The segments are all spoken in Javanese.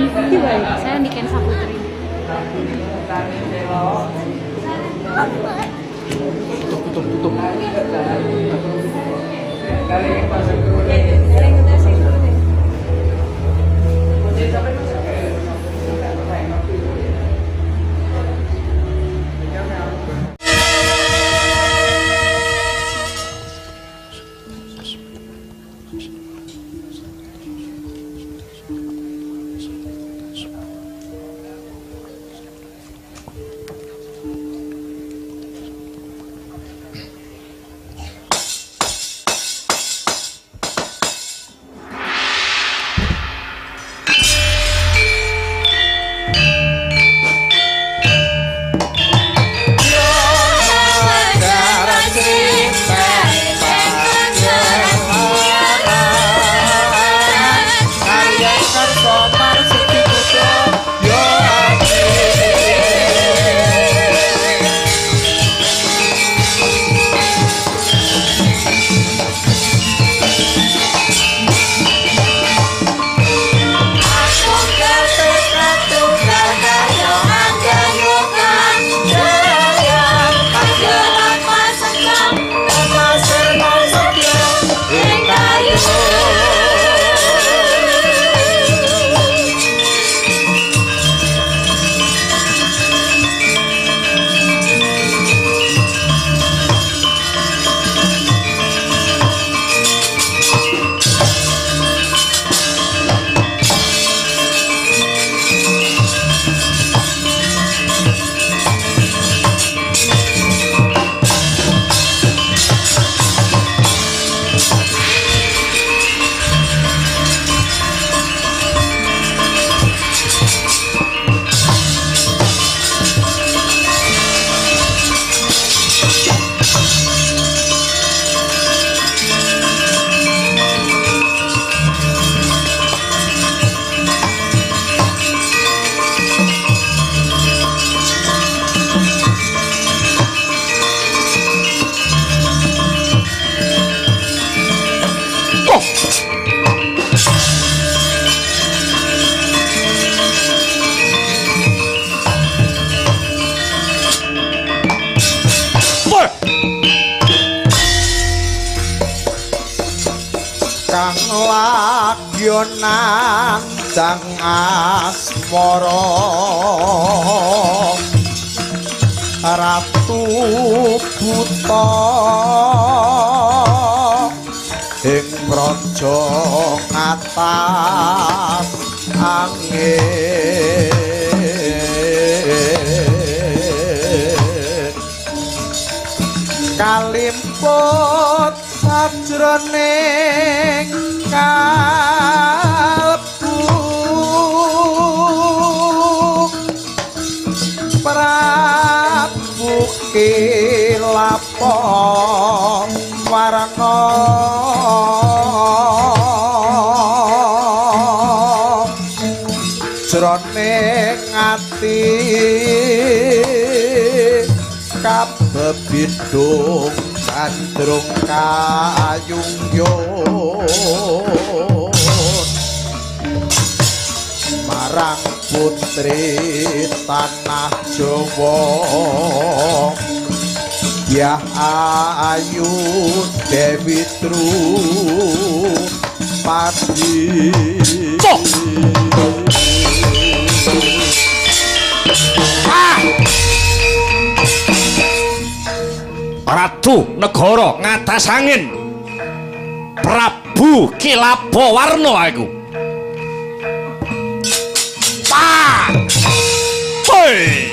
Saya Niken Saputri. Tutup. Kang lagyonan dang asmara Ratu buta ing praja ngatas angin kalimput sajroning kalbu Prabu Kilapa warna jroning ati kabebidung kandrung kayungyon marang putri tanah Jawa Dyah Ayu Dewi Drupadi Ratu negara ngatas angin Prabu Kilapa warna aku pa hoi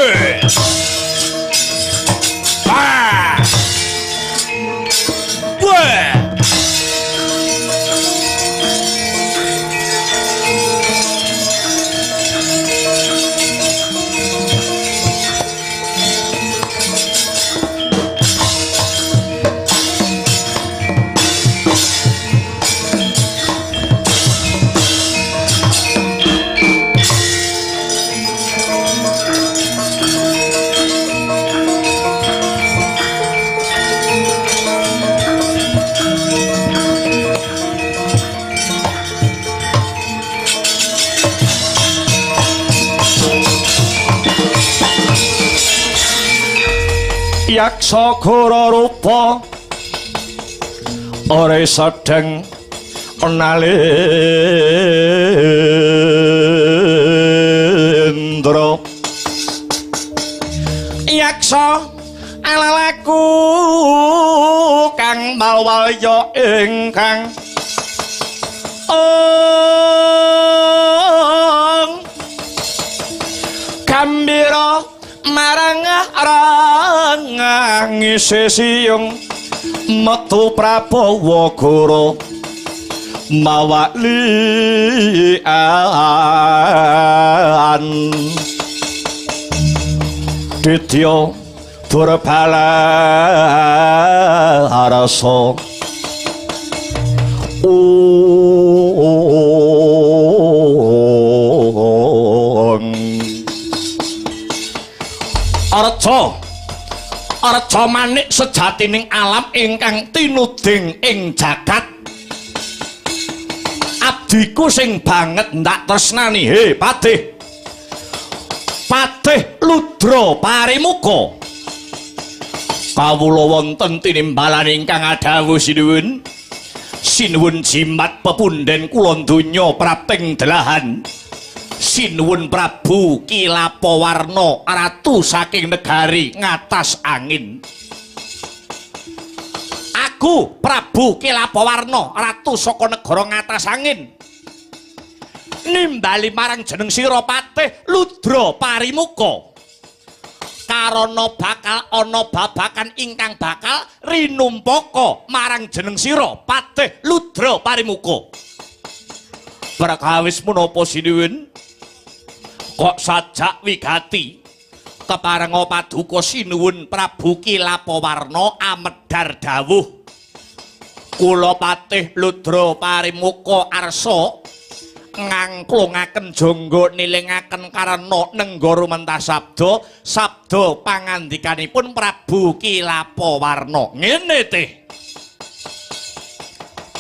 Wes. Ah. Wes. Yaksa gora rupa ora sedeng nalendra yaksa alalaku kang malwaya ingkang gambira marang ngisi siyung metu Prabawa Gora mawa lian Ditya Durbala rasa Arca manik sejatining alam ingkang tinuding ing jagat abdiku sing banget ndak tresnani he Patih Ludra Parimuka kawula wonten tinimbalan ingkang adhawuh sinuwun jimat pepundhen kula donya praping delahan sinuwun Prabu Kilapawarna ratu saking negari ngatas angin. Aku Prabu Kilapawarna ratu saka negara ngatas angin nimbali marang jeneng sira Patih Ludra Parimuka karana bakal ana babakan ingkang bakal rinumpaka marang jeneng sira Patih Ludra Parimuka. Prakawis menapa sinuwun kok sajak wigati keparenga paduka sinuwun Prabu Kilapawarna amedhar dawuh kula Patih Ludra Parimuka arsa ngangklungaken jangga nilingaken karana nenggara mentah sabda pangandikanipun Prabu Kilapawarna ngene teh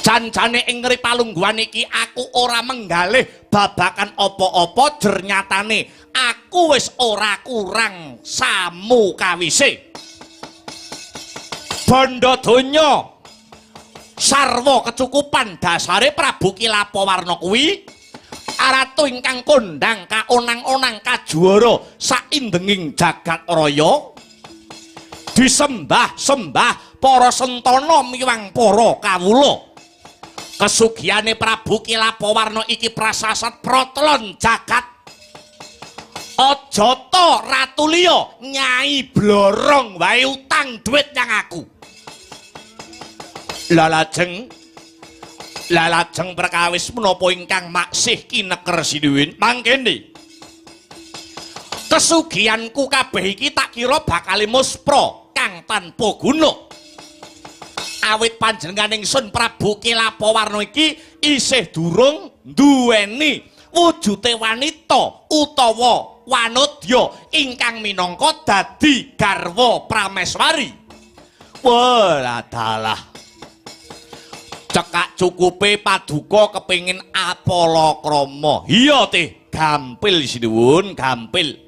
jancane ing ngripalungguhan iki aku ora menggalih babakan apa-apa jernyatane aku wis ora kurang samukawise bandha donya sarwa kecukupan dasare Prabu Kilapawarna kuwi aratu ingkang kondang kaonang-onang kajuara saindenging jagat raya disembah-sembah para sentana miwang para kawula. Kesugihane Prabu Kilapawarna iki prasasat protlon jagat. Aja to ratu liya Nyai Blorong wae utang duit nyang aku. Lalajeng perkawis menapa ingkang maksih kineker sinuwun mangkene. Kesugihanku kabeh iki tak kira bakal muspra kang tanpa guna. Awit panjenengan ingsun Prabu Kilapawarna iki isih durung duweni wujude wanita utawa wanodya ingkang minangka dadi garwa prameswari. Wah dalah cekak cukupe paduka kepengin apalakrama. Iya teh gampil sinuwun gampil.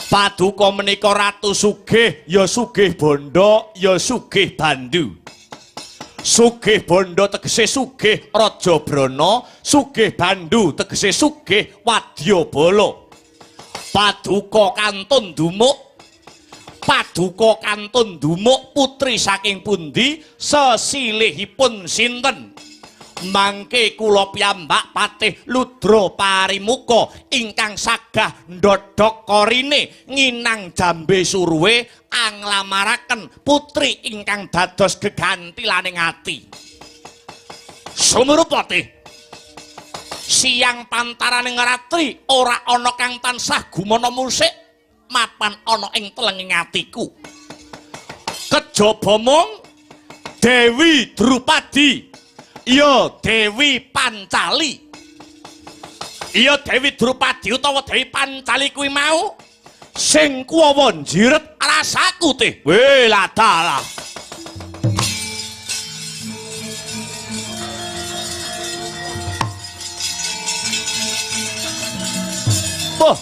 Paduka menika ratu sugih ya sugih bondo ya sugih bandu. Sugih bondo tegese sugih raja brana, sugih bandu tegese sugih wadyabala. Paduka kantun dumuk putri saking pundi sesilihipun sinten. Mangke kula piyambak patih Ludra Parimuka ingkang sagah ndodhok korine nginang jambe suruwe anglamaraken putri ingkang dados gegantilaning ati. Sumurupati siang pantaraning ratri ora ana kang tansah gumana musik mapan ana ing telenging atiku. Kejaba mung Dewi Drupadi, iya Dewi Pancali. Iya Dewi Drupadi utawa Dewi Pancali kuwi mau sing kuwawa njiret rasaku teh. Weh lah dalah. Boh.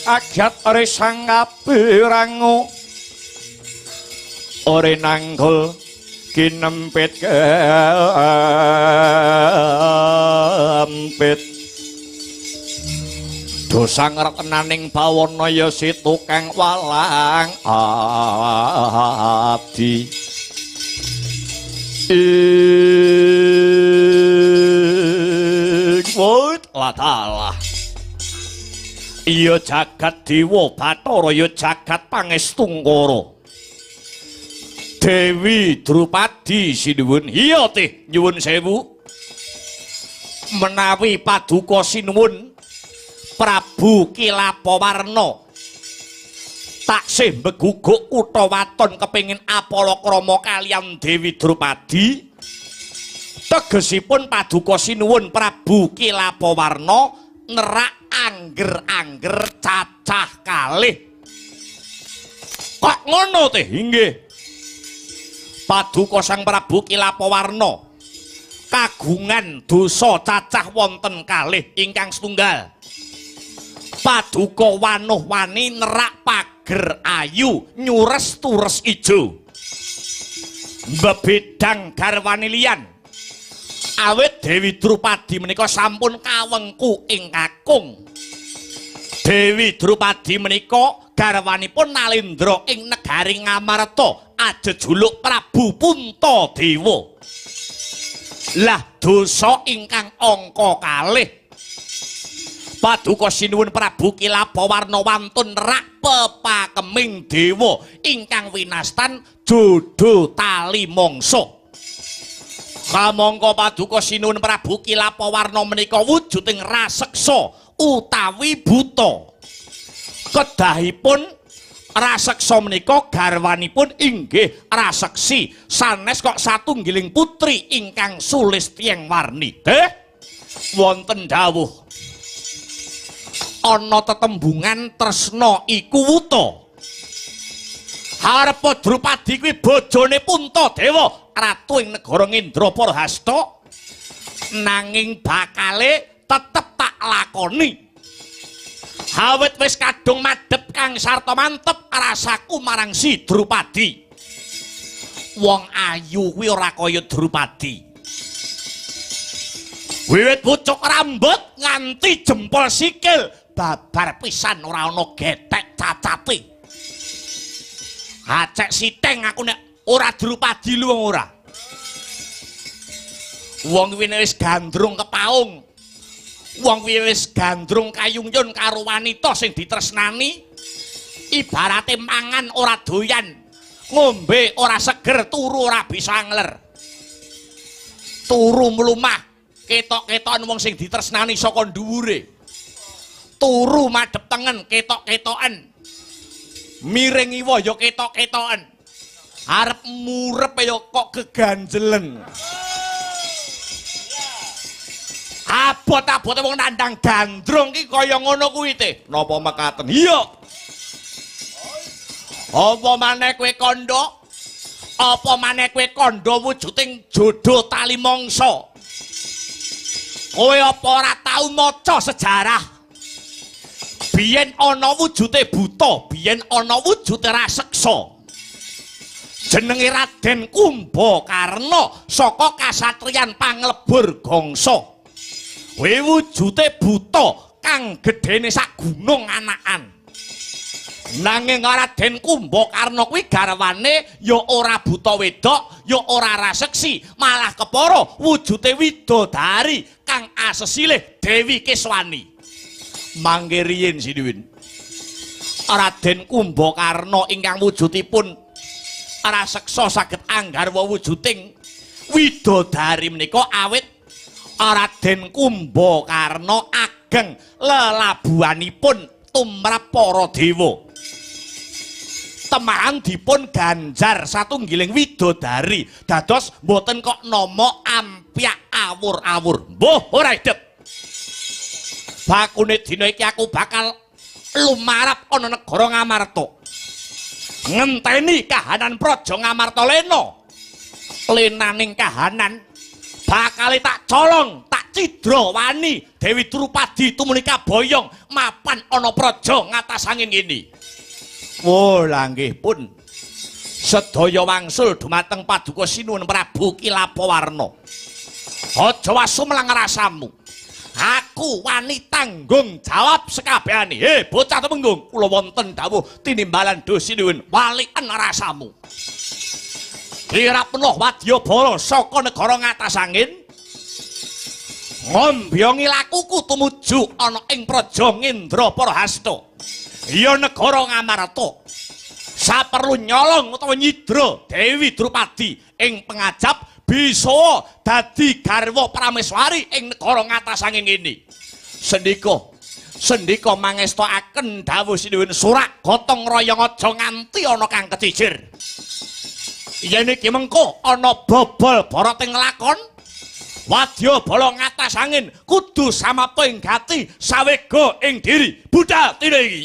Agyat ore sang kapirangu ore nanggul kinempit kempit dosa ngretenaning bawana ya si tukang walang abdi wut latalah. Iya jagat Dewa Bathara ya jagat Pangestungkara. Dewi Drupadi sinuwun. Iya teh nyuwun sewu. Menawi paduka sinuwun Prabu Kilapawarna taksih mbeguguk kutha waton kepengin apalakrama kaliyan Dewi Drupadi, tegesipun paduka sinuwun Prabu Kilapawarna nerak angger-angger cacah kalih. Kok ngono teh? Inggih. Paduka Sang Prabu Kilapawarna kagungan dosa cacah wonten kalih ingkang setunggal. Paduka wanuh-wani nerak pager ayu nyures tures ijo. Bebedang garwane liyan. Awit Dewi Drupadi menika sampun kawengku ing kakung. Dewi Drupadi menika garwanipun Nalendra ing negari Ngamarta ajejuluk Prabu Puntadewa. Lah dosa ingkang angka kalih paduka sinuwun Prabu Kilapawarna wantun rak pepakeming dewa ingkang winastan jodo tali mangsa. Kamangka paduka sinuwun Prabu Kilapawarna menika wujuding raseksa utawi buta. Kedahipun raseksa menika garwanipun inggih raseksi sanes kok satunggiling putri ingkang Sulistyang warni. Wonten dawuh ana tetembungan tresna iku wuta. Harpa Drupadi kuwi bojone Puntadewa, ratu ing negara Ngendrapara Hasta. Nanging bakale tetep tak lakoni. Awit wis kadung madhep kang sarta mantep rasaku marang si Drupadi. Wong ayu kuwi ora kaya Drupadi. Wiwit pucuk rambut nganti jempol sikil babar pisan ora ana getek cacate. Acek sitheng aku nek ora Drupadi lu wong ora. Wong kuwi wis gandrung kepaung. Wong kuwi wis gandrung kayungyon karo wanita sing ditresnani. Ibarate mangan ora doyan, ngombe ora seger, turu ora bisa ngler. Turu mlumah ketok-ketokan wong sing ditresnani saka dhuwure. Turu madhep tengen ketok-ketokan. Miring iwa ya ketok-ketokan. Arep murep ya kok keganjelen. Abot-abote wong nandang gandrung ki kaya ngono kuwi teh. Napa mekaten? Iya. Apa maneh kowe kandha? Apa maneh kowe kandha wujuding jodo tali mangsa? Kowe apa ora tau maca sejarah? Biyen ana wujute buta, biyen ana wujute raseksa. Jenenge Raden Kumbakarna saka kasatriyan Panglebur Gangsa. Kowe wujute buta kang gedene sak gunung anakan. Nanging Raden Kumbakarna kuwi garwane ya ora buta wedok, ya ora raseksi, malah kepara wujute widodari kang asesilih Dewi Keswani. Mangke riyin Sinuwun. Raden Kumbakarna ingkang wujudipun raseksa saged anggarwa wujuding widodari menika awit Raden Kumbakarna ageng lelabuhanipun tumrap para dewa. Temahan dipun ganjar satunggiling widodari dados mboten kok nama ampyak awur-awur. Mbuh ora idep. Bakune dina iki aku bakal lumarap ana negara Ngamarta. Ngenteni kahanan Praja Ngamarta Lena. Lenaning kahanan bakal tak colong, tak cidra wani Dewi Drupadi tumunika boyong mapan ana praja ngatasanging ini. Oh langgih pun sedaya wangsul dumateng paduka sinuwun Prabu Kilapawarna. Aja wasu melang rasamu. Aku wani tanggung jawab sekabehane. Bocah Temenggung, kula wonten dawuh tinimbalan dosinuwun waliken rasamu. Kira penuh wadyabala saka negara ngatasangin ngombyongi lakuku tumuju ana ing praja Ngendraparahasta. Ya negara Ngamarta saperlu nyolong utawa nyidra Dewi Drupadi ing pengajap bisa dadi garwa prameswari ing negara ngatasanging ini. Sendika mangestokaken dawuh sinuwun Surak Gotong Royong aja nganti ana kang kecicir. Yen iki mengko ana bobol Barata ing lakon wadyabala ngatasangin kudu samapta ing gati sawega ing diri budal tine iki.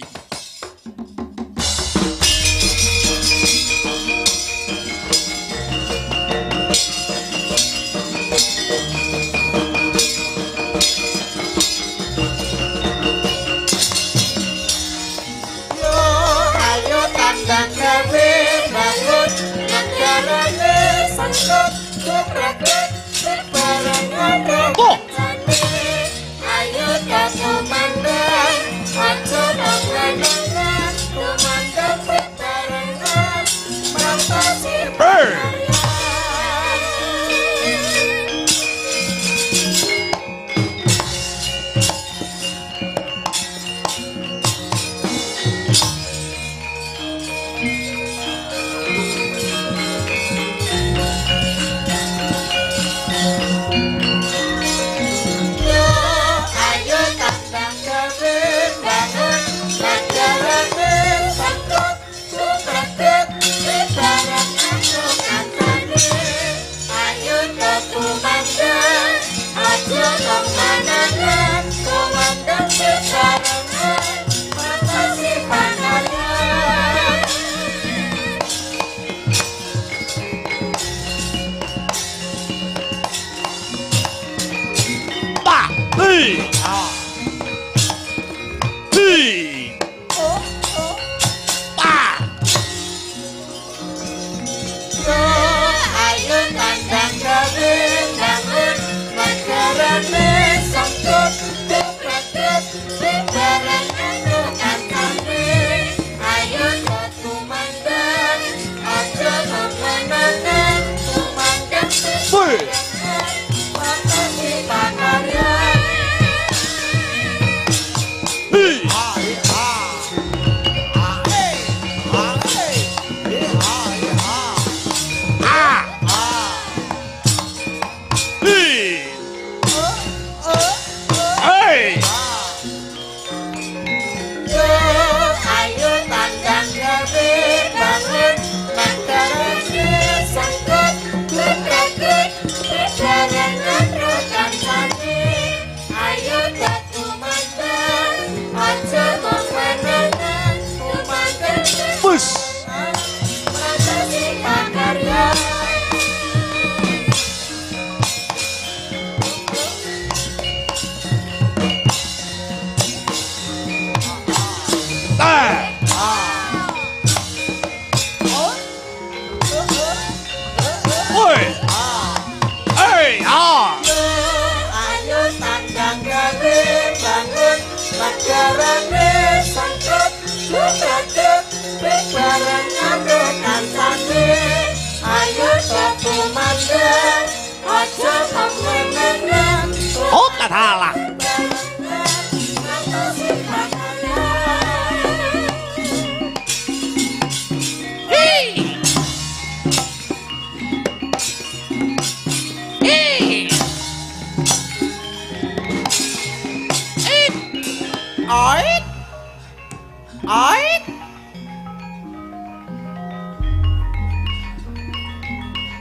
Ait.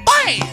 Oi.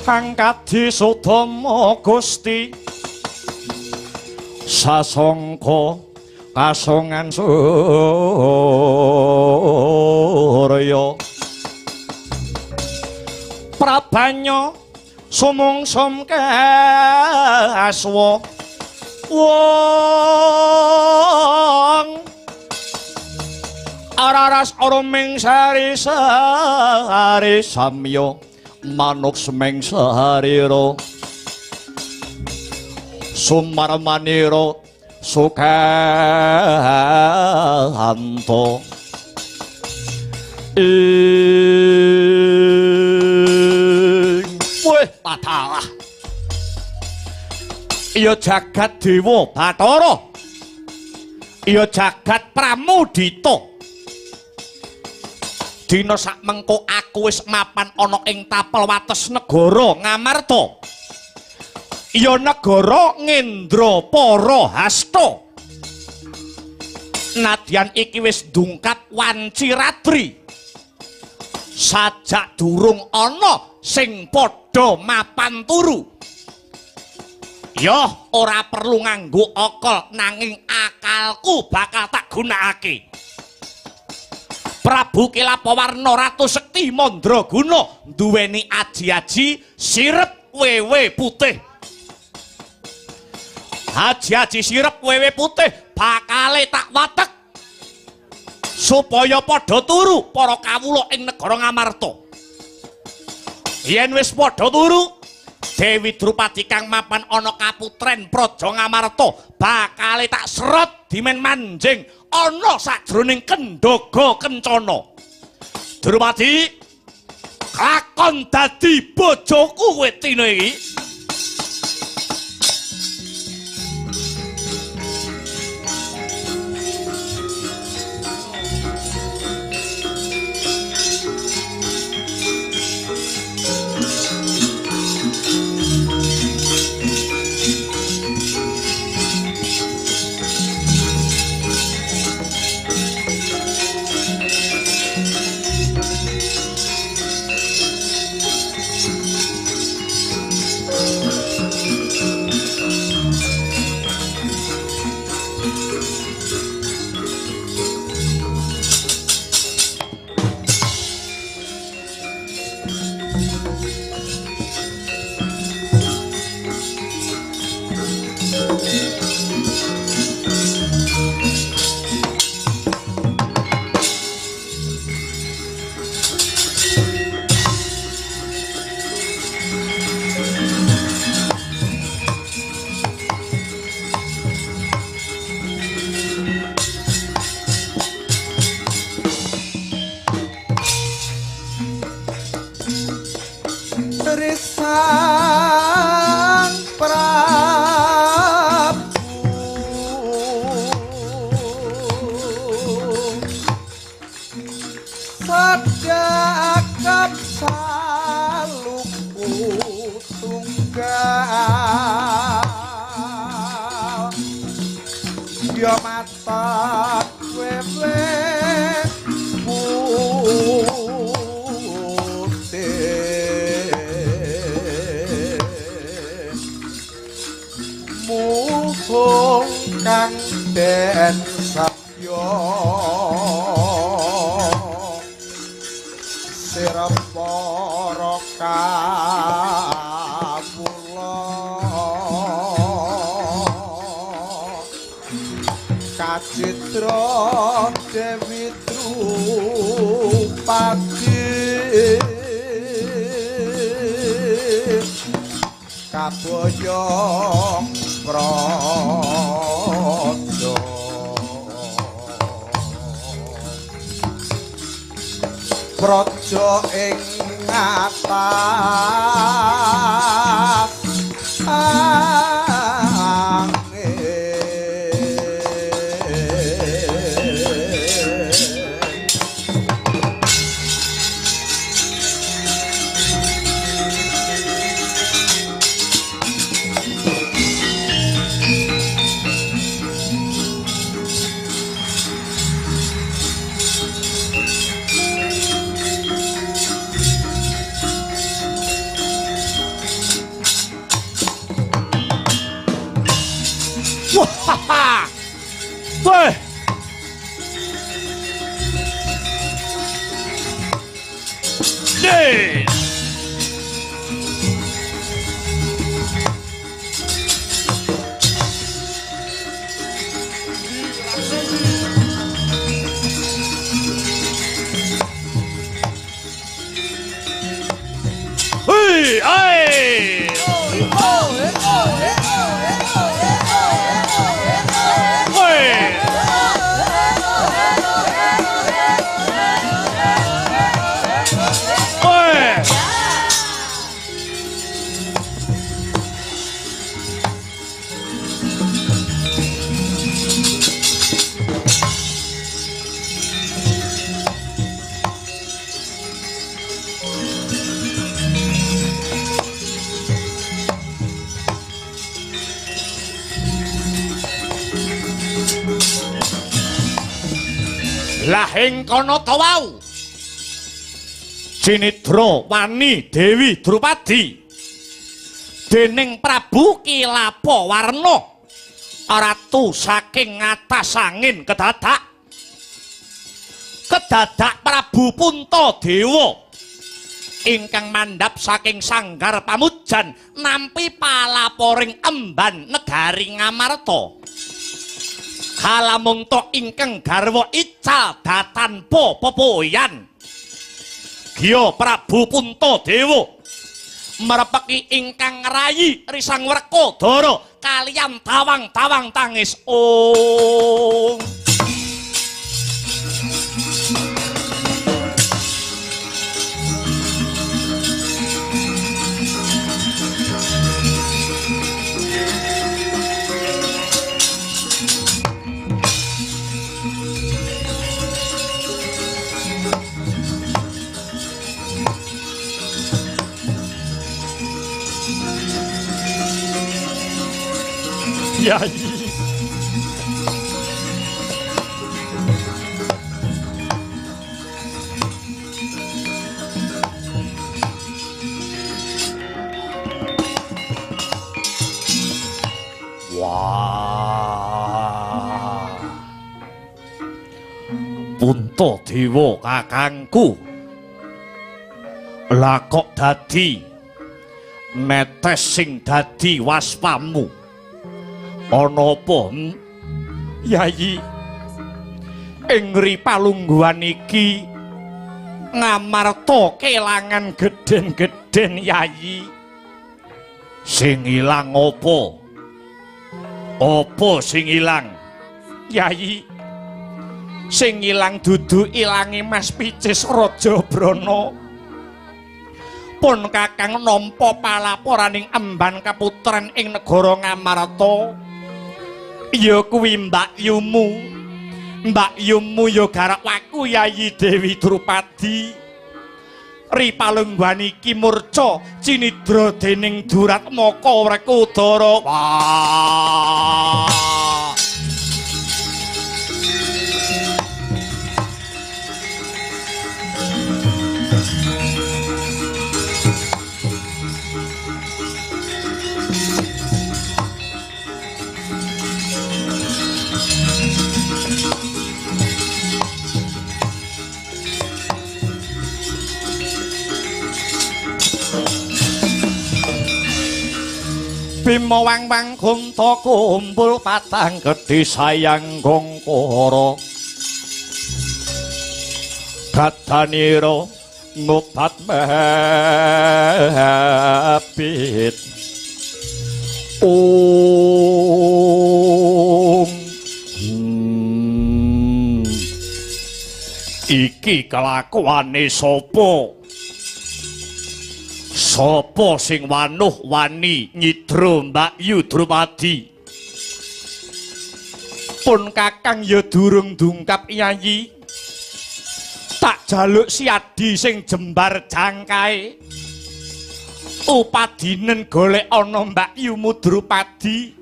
angkat disudama Gusti sasangka kasongan surya prabanya sumungsum kaswa wong araras oroming sari samya manuk semeng sarira sumarmanira sukanto weh tatalah iya jagat dewa Bathara iya jagat Pramudita dina sakmengko aku wis mapan ana ing tapel wates negara Ngamarta iya negara Ngendrapara Hasta nadyan iki wis dungkat Wanciradri sajak durung ana sing padha mapan turu ya ora perlu nganggo akal nanging akalku bakal tak gunakake Prabu Kilapawarna Ratu Sekti Mandraguna duweni aji-aji sirep wewe putih. Aji-aji sirep wewe putih bakale tak watek supaya padha turu para kawula ing negara Ngamarta. Yen wis padha turu, Dewi Drupadi kang mapan ana kaputren Praja Ngamarta bakale tak serot dimen manjing ana sajroning Kendhaga Kencana. Drupadi lakon dadi bojoku kowe dina iki. Sang Prabu sadakap saluku tunggal ya mata wewe kang den sabya sira para kawula kacitra Dewi Drupadi kaboyong Praja Praja ing atas Gendhe. Hei, ai. Lah ing kono to wau Cinidra wani Dewi Drupadi dening Prabu Kilapawarna ratu saking ngatas angin kedadak Prabu Puntadewa ingkang mandhap saking sanggar pamujan nampi palaporing emban negari Ngamarta kalamun to ingkang garwa ical datanpa pepoyan Giya Prabu Puntadewa merepeki ingkang rayi risang Werkodara kaliyan tawang-tawang tangis Yai. Wah. Puntadewa kakangku. Lah kok dadi netes sing dadi waspamu. Ana apa? Yayi. Ing ripalungguhan iki Ngamarta kelangan gedhen-gedhen Yayi. Sing ilang apa? Apa sing ilang? Yayi. Sing ilang dudu ilange Mas Picis Raja Brana. Pun kakang nampa palaporaning emban kaputren ing negara Ngamarta. Ya kuwi Mbak Yumu ya garwaku Yayi Dewi Drupadi ripalungguhan iki murca cinidra dening Duratmaka Werkodara. Wah Bima wang-wang kunta kumpul patang gedhe sayang gongkara gadanira ngobat mapit iki kelakuane sapa? Sapa sing wanuh wani nyidra Mbakyu Drupadi? Pun kakang ya durung dungkap Yayi. Tak jaluk siadi sing jembar jangkae. Upadinen golek ana Mbakyumu Drupadi.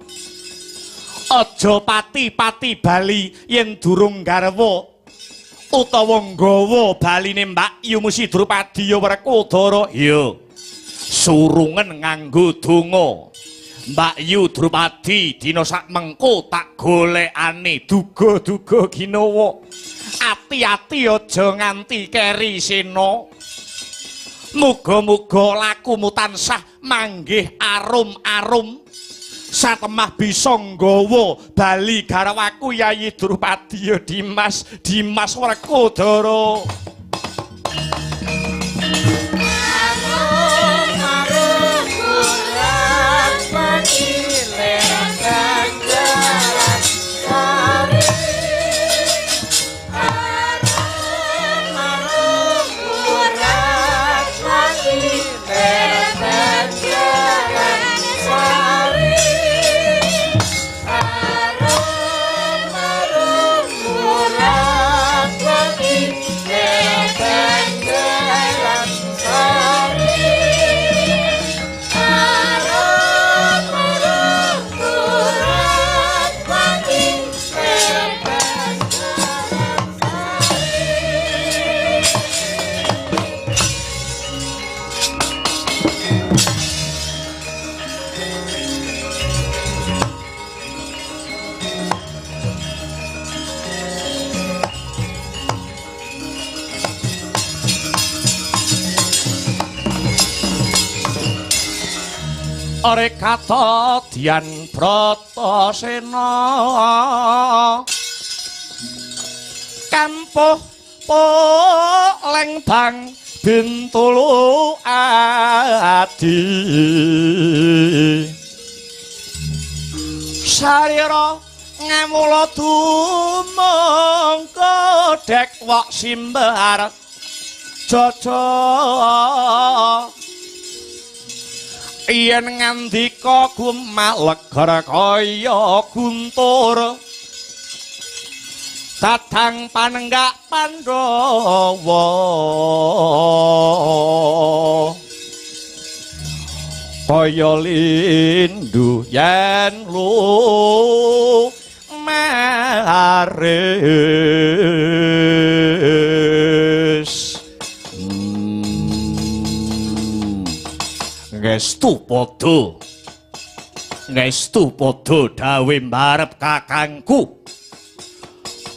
Aja pati-pati bali yen durung garwa. Utawa nggawa baline Mbakyumu si Drupadi ya Werkodara. Ya. Surungen nganggo donga Mbakyu Drupadi dina sak mengko tak golekane duga-duga ginawa ati-ati aja nganti keri sena Muga-muga lakumu tansah manggih arum-arum satemah bisa nggawa bali garwaku Yayi Drupadi ya Dimas Werkudara. Ore kata Dian Bratasena kampuh Lembang Bintulu adi sarira ngamula dumangka dek wak simbar jaja yen ngandika gumalegara kaya guntur dadang panenggak Pandhawa kaya lindu yen lumaris ngestu padha dawe mbarep kakangku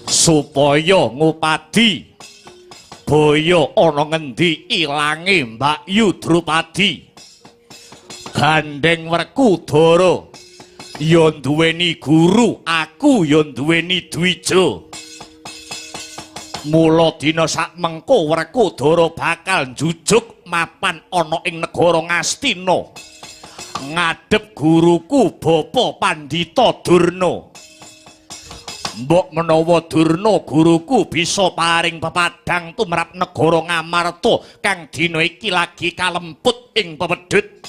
supaya ngupadi baya ana ngendi ilange Mbak Yu Drupadi gandeng Werkudara ya duweni guru aku ya duweni dwija mula dina sakmengko Werkudara bakal njujuk mapan ana ing negara Ngastina ngadhep guruku Bapa Pandhita Durna. Mbok menawa Durna guruku bisa paring pepadang tumrap negara Ngamarta kang dina iki lagi kalemput ing pepedhut.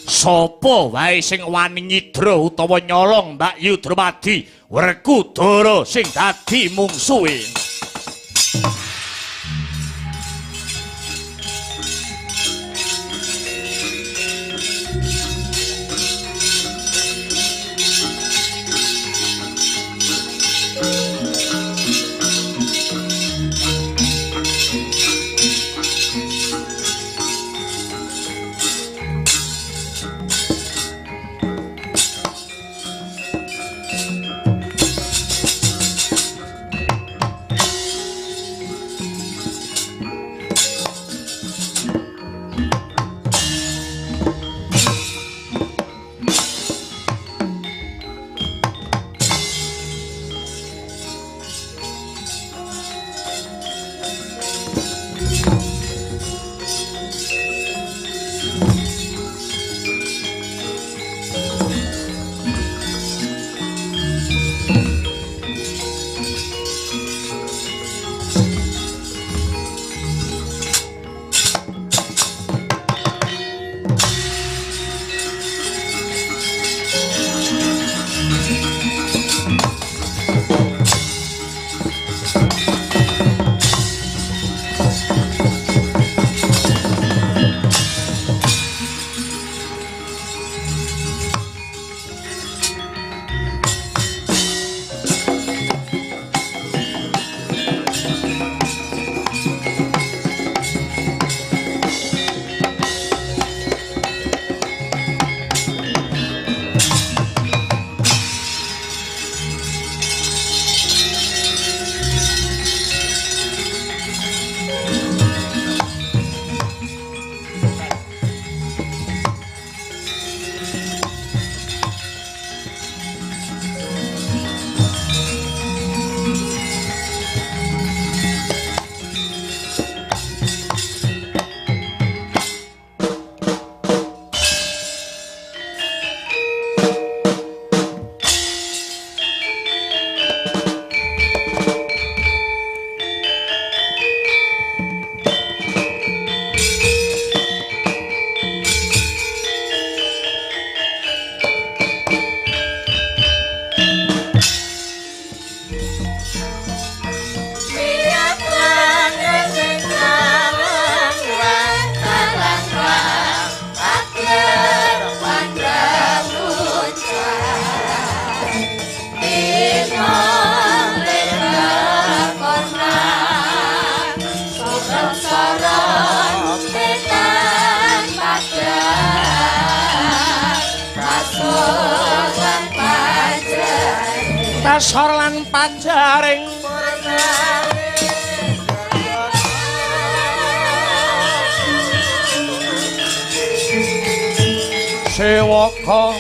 Sapa wae sing wani nyidra utawa nyolong Mbak Yu Drupadi Werkudara sing dadi mungsuhe. Tasor lan panjaring sewaka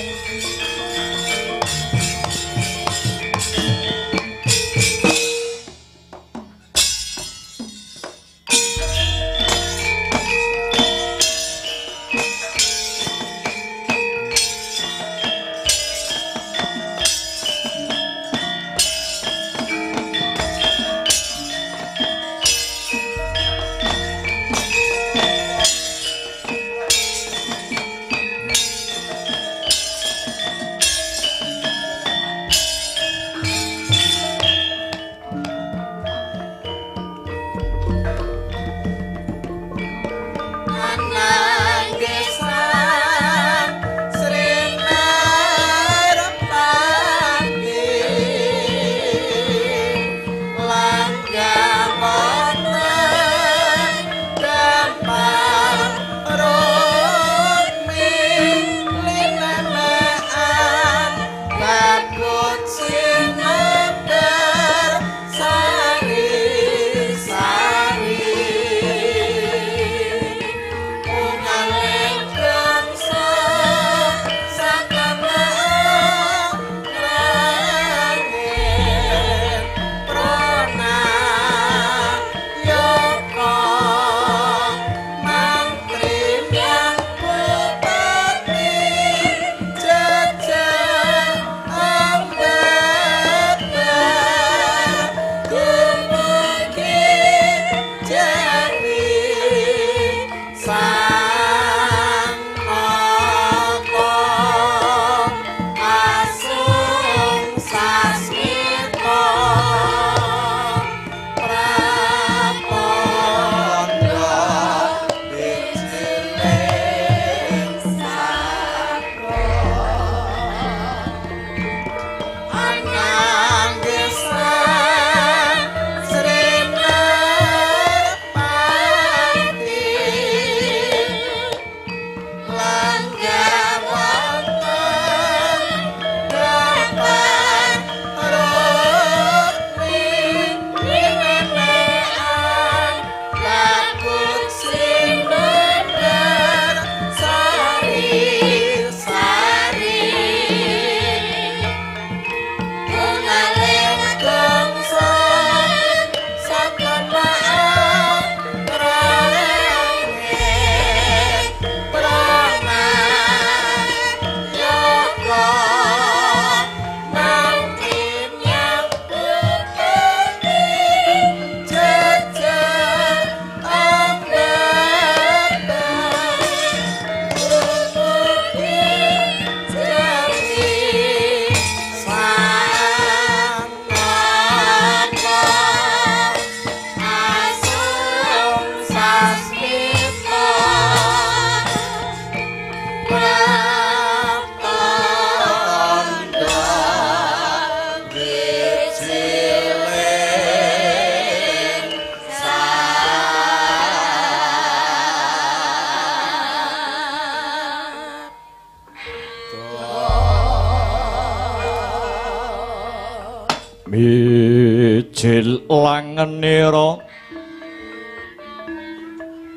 mijil langenira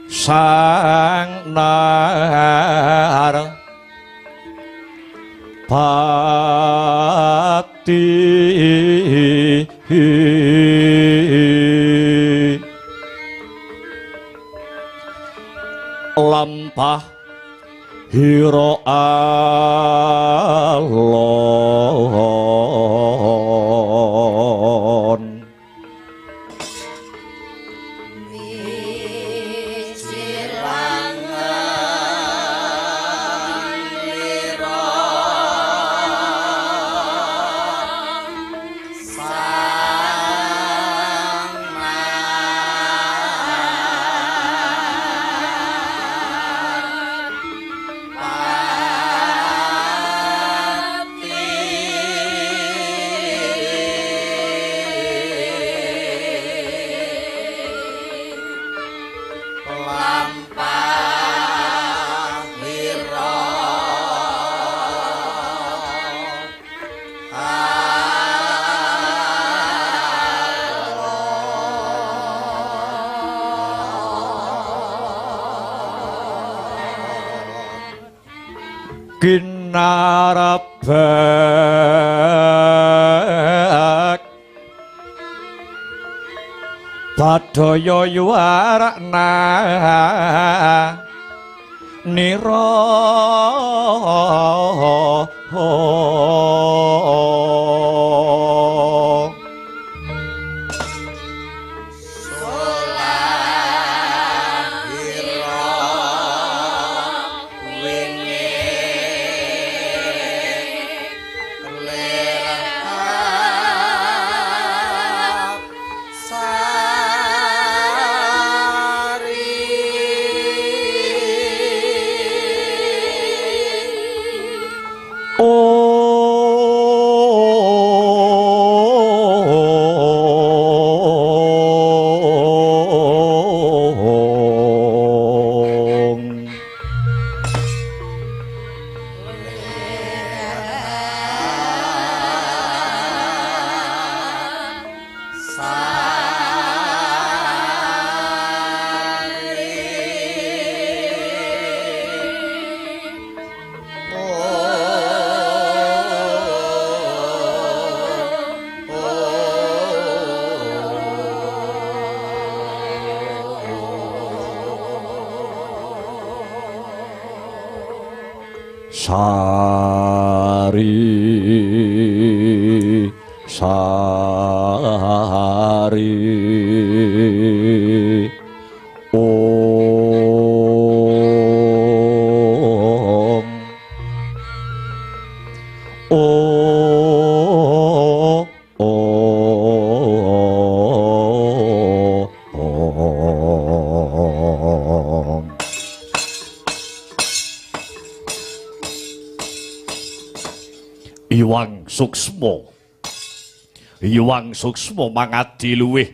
sang nar pati lampah hira alon Sang Kinarabak Badaya yuwarna nira Sari Iwang Suksma mangadi luwih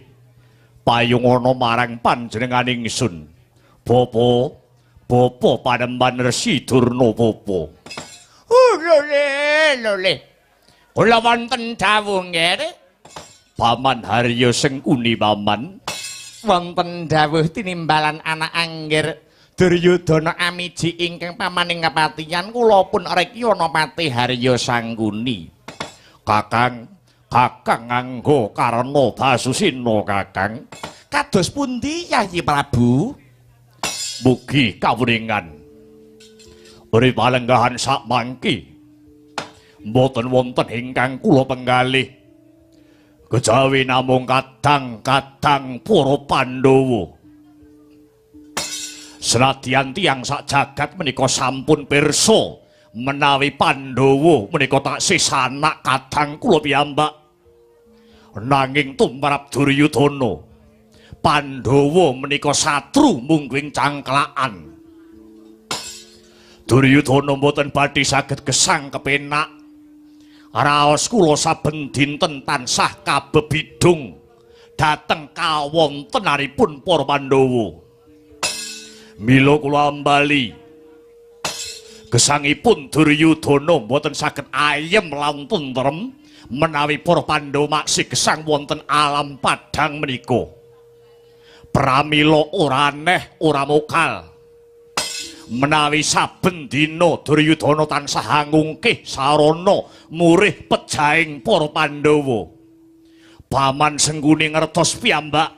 payungana marang panjenengan ingsun. Bapa Panembahan Resi Durna Bapa. Lho. Kula wonten dawuh nggih. Paman Harya Sengkuni paman. Wonten dawuh tinimbalan anak anggir Duryudana amiji ingkang pamaning kapatihan kula pun rekyana Pati Harya Sangkuni. Kakang nganggo karena Basusina Kakang. Kados pundi Yayi Prabu? Mugi kawuningan. Uri palenggahan sakmangki mboten wonten ingkang kula penggalih. Kejawi namung kadang-kadang para Pandhawa. Senadyan tiyang sak jagat menika sampun pirsa menawi Pandhawa menika taksih sanak kadang kula piyambak. Nanging tumrap Duryudana Pandhawa menika satru mungguing cangklaan. Duryudana mboten badhe saged gesang kepenak. Raos kula saben dinten tansah kabebidung dhateng kawontenanipun para Pandhawa. Mila kula ambali gesangipun Duryudana mboten saged ayem lan tentrem menawi para Pandhawa maksih gesang wonten alam padhang menika. Pramila ora aneh ora mokal menawi saben dina Duryudana tansah ngungkih sarana murih pejahing para Pandhawa. Paman Sengkuni ngertos piyambak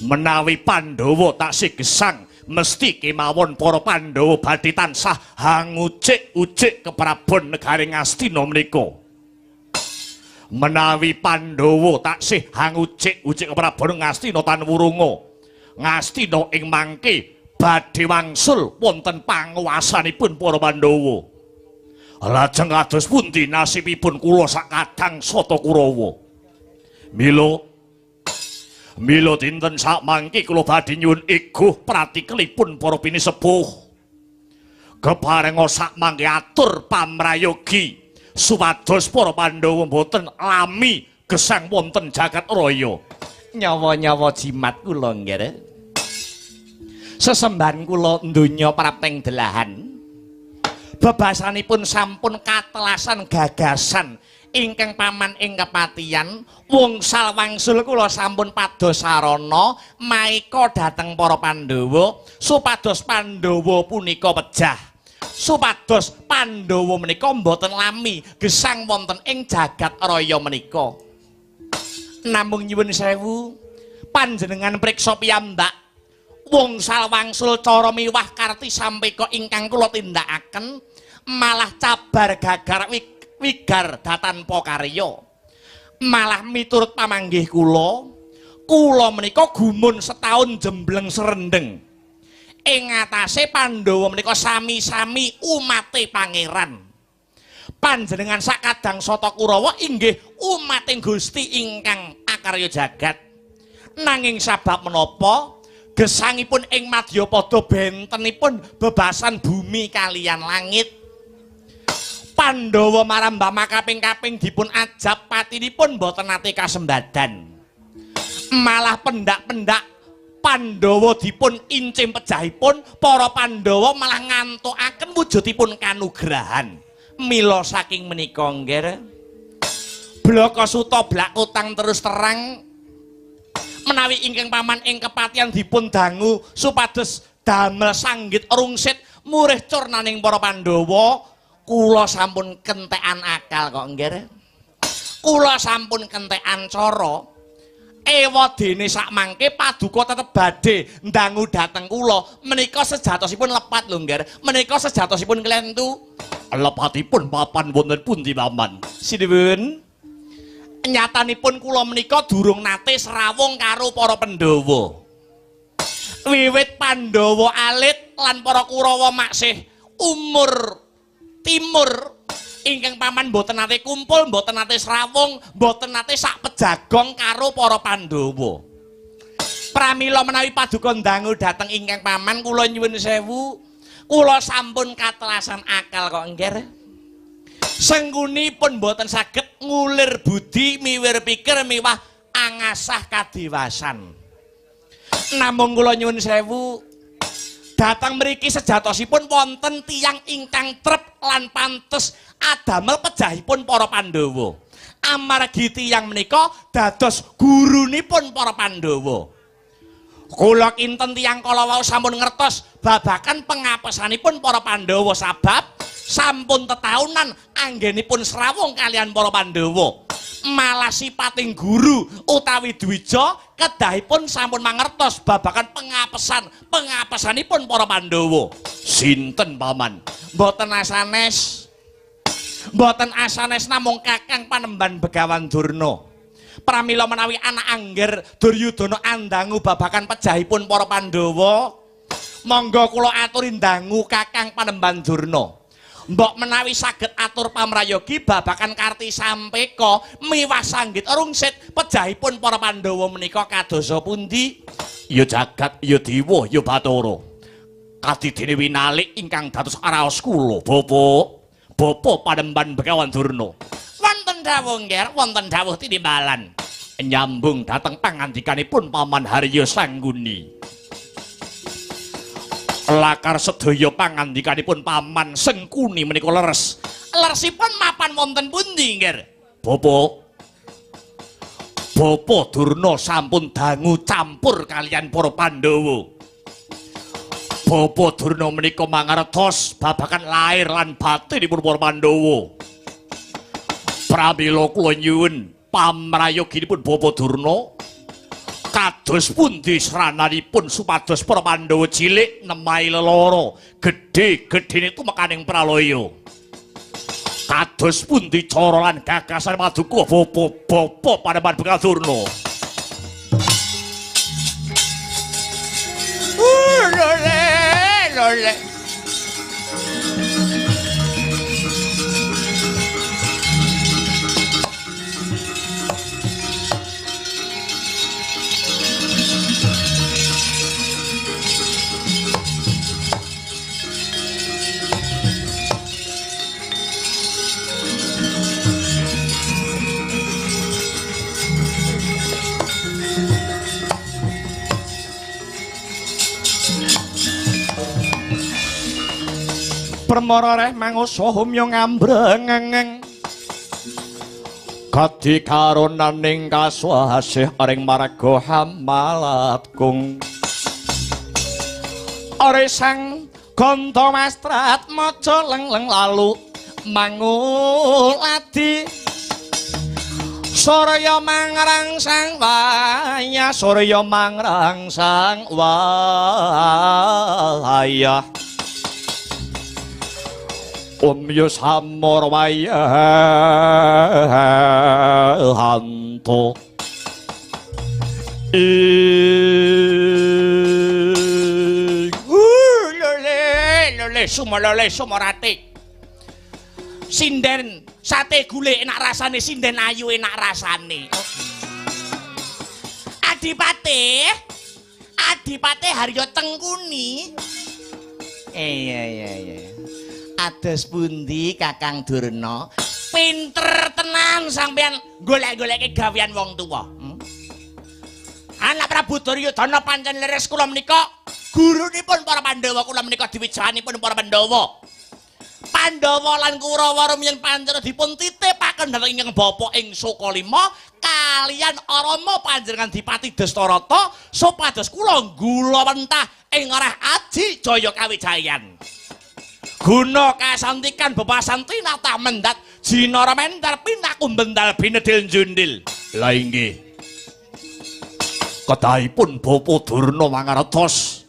menawi Pandhawa taksih gesang mesti kemawon para Pandhawa badhe tansah hangucik-ucik keprabon negaring Astina menika. Menawi Pandhawa taksih hangucik-ucik keprabon Astina tan wurunga, Ngastina ing mangke badhe wangsul wonten panguwasanipun para Pandhawa. Lajeng kados pundi nasibipun kula sakadang Sata Kurawa? Mila dinten sakmangke kula badhe nyuwun iguh pratikelipun para pinisepuh. Keparenga sakmangke atur pamrayogi supados para Pandhawa mboten lami gesang wonten jagat raya. Nyawa-nyawa jimat kula nggih. Sesembahan kula donya prapteng delahan. Bebasanipun sampun katelasan gagasan ingkang paman ing kepatihan wungsal wangsul kula sampun pados sarana maika dhateng para Pandhawa supados Pandhawa punika pejah supados Pandhawa menika mboten lami gesang wonten ing jagat raya menika. Namung nyuwun sewu, panjenengan priksa piyambak wungsal wangsul cara miwah karti sampeka ingkang kula tindakaken malah cabar gagar wigar datanpa karya. Malah miturut pamanggih kula menika gumun setahun jembleng serendeng ing ngatasé Pandhawa menika sami-sami umate pangeran. Panjenengan sakadang Sata Kurawa inggih umating Gusti ingkang akarya jagat. Nanging sabab menapa gesangipun ing Madyapada bentenipun bebasan bumi kaliyan langit. Pandhawa marambah makaping-kaping dipun ajab patinipun boten nate kasembadan. Malah pendak-pendak Pandhawa dipun incim pejahipun, para Pandhawa malah ngantukaken wujudipun kanugrahan. Mila saking menika nggih Blakasuta Blakutang terus terang menawi ingkang paman ing kepatihan dipun dangu supados damel sanggit rungsit murih curnaning para Pandhawa. Kula sampun kentekan akal kok nggih. Kula sampun kentekan cara. Ewadene sak mangke paduka tetep badhe ndangu dhateng kula. Menika sejatosipun lepat lho nggih. Menika sejatosipun klentu. Lepatipun papan wonten pundi paman? Sinuwun. Nyatanipun kula menika durung nate srawung karo para Pandhawa. Wiwit Pandhawa alit lan para Kurawa maksih umur timur ingkang paman boten nate kumpul, boten nate srawung, boten nate sak pejagong karo para Pandhawa. Pramila menawi paduka ndangu dhateng ingkang paman kula nyuwun sewu, kula sampun katelasan akal kok nggih. Senggunipun boten saged ngulir budi miwir pikir miwah angasah kadewasan. Namung kula nyuwun sewu, datang mriki sejatosipun wonten tiyang ingkang trep lan pantes adamel pejahipun para Pandhawa. Amargi tiyang menika dados gurunipun para Pandhawa. Kula kinten tiyang kala wau sampun ngertos babakan pengapesanipun para Pandhawa sabab sampun tetahunan anggenipun srawung kalian para Pandhawa. Malah sipating guru utawi dwija kedahipun sampun mangertos babakan pengapesanipun para Pandhawa. Sinten paman? Mboten asanes namung Kakang Panembahan Begawan Durna. Pramila menawi anak angger Duryudana andangu babakan pejahipun para Pandhawa, monggo kula aturi ndangu Kakang Panembahan Durna. Mbok menawi saged atur pamrayogi babakan karti sampeka miwah sanggit rungsit pejahipun para Pandhawa menika kadosa pundi? Ya jagat, ya dewa, ya Bathara. Kadidene winalik ingkang dados araos kula, Bapa Panembahan Begawan Durna. Wonten dawuh nggih, wonten dawuh tinimbalan. Nyambung dhateng pangandikanipun Paman Harya Sangguni. Lakar sedaya pangandikanipun Paman Sengkuni menika leres. Leresipun mapan wonten pundi nggih? Bapa Durna sampun dangu campur kalian para Pandhawa. Bapa Durna menika mangertos babakan lair lan batinipun para Pandhawa. Pramila kula nyuwun pamrayoginipun Bapa Durna kados pundi srananipun supados para Pandhawa cilik nemahi lelara, gedhe-gedhene tumekaning pralaya. Kados pundi cara lan gagasan paduka Bapa Panembahan Begawan Durna. Lole. Permara reh mangusa humya ngambrengeng Kadi karonaning kaswasih ring marga Hamalatgung. Ore sang Gonta mastrat maca leng-leng lalu manguladi Surya mangrangsang waya Surya mangrangsang waya Omyo samor waya hanto lele sumorate sinden sate gule enak rasane sinden ayu enak rasane Adipate Haryo Tengkuni iya ados pundi Kakang Durna pinter tenan sampean golek-goleke gawean wong tuwa Anak Prabu Duryudana pancen leres kula menika gurunipun para Pandhawa kula menika diwijahanipun para Pandhawa. Pandhawa lan Kurawa rumiyin pancen dipun titipaken dhateng ingkang bapa ing Sukalima kaliyan Rama panjenengan Dipati Dastarata supados kula nggulawentah ing arah Aji Jaya Kawijayan. Guna kasantikan bebasan tinata mendat jinara mentar pinaku bendal binedil jundil. Lah inggih. Kedahipun Bapa Durna mangertos.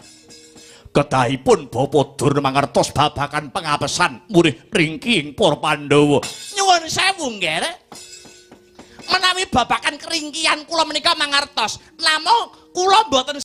Kedahipun Bapa Durna mangertos babagan pengapesan murih ringking para Pandhawa. Nyuwun sewu nggih. Menawi babakan keringkian kula menika mangertos, namung kula mboten